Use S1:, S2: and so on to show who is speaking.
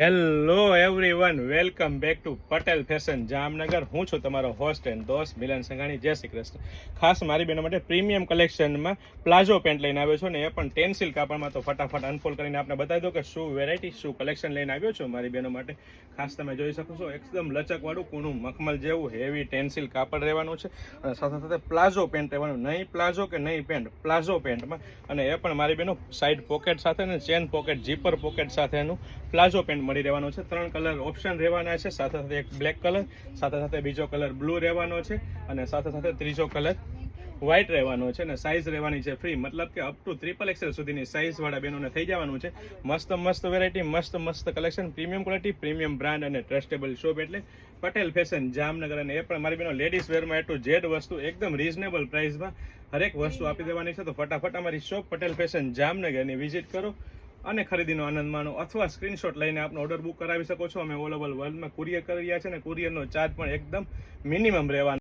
S1: Hello everyone, welcome back to Patel fashion Jamnagar. હું છું તમારો હોસ્ટ એન્ડ દોસ્ત મિલન સંઘાણી. જય શ્રી કૃષ્ણ. ખાસ મારી બહેનો માટે પ્રીમિયમ કલેક્શનમાં પ્લાઝો પેન્ટ લઈને આવ્યો છું ને એ પણ ટેન્સિલ કાપડમાં. તો ફટાફટ અનફોલ્ડ કરીને આપણે બતાવી દો કે શું વેરાયટી, શું કલેક્શન લઈને આવ્યો છું મારી બહેનો માટે. ખાસ તમે જોઈ શકો છો, એકદમ લચકવાળું કૂણું મખમલ જેવું હેવી ટેન્સિલ કાપડ રહેવાનું છે અને સાથે સાથે પ્લાઝો પેન્ટ રહેવાનું. નહીં પ્લાઝો કે નહીં પેન્ટ, પ્લાઝો પેન્ટમાં. અને એ પણ મારી બહેનો સાઈડ પોકેટ સાથે ને ચેન પોકેટ, જીપર પોકેટ સાથેનું પ્લાઝો પેન્ટ મળી રહેવાનો છે. 3 કલર ઓપ્શન રહેવાના છે. સાથે સાથે એક બ્લેક કલર, સાથે સાથે બીજો કલર બ્લુ રહેવાનો છે અને સાથે સાથે ત્રીજો કલર વ્હાઇટ રહેવાનો છે. અને સાઇઝ રહેવાની છે ફ્રી, મતલબ કે અપ ટુ XXL સુધીની સાઇઝ વાળા બહેનોને થઈ જવાનું છે. મસ્ત મસ્ત વેરાયટી, મસ્ત મસ્ત collection, premium quality, premium brand અને ટ્રસ્ટેબલ શોપ એટલે પટેલ ફેશન જામનગર. અને એ પણ મારી બહેનો લેડીઝ વેરમાં A to Z વસ્તુ એકદમ રીઝનેબલ પ્રાઇસમાં હરેક વસ્તુ આપી દેવાની છે. તો ફટાફટ અમારી શોપ પટેલ ફેશન જામનગરની વિઝિટ કરો અને ખરીદીનો આનંદ માણો, અથવા સ્ક્રીનશોટ લઈને આપનો ઓર્ડર બુક કરાવી શકો છો. અમે ઓલ ઓવર વર્લ્ડમાં કુરિયર કરી રહ્યા છે અને કુરિયરનો ચાર્જ પણ એકદમ મિનિમમ રહેવાનો.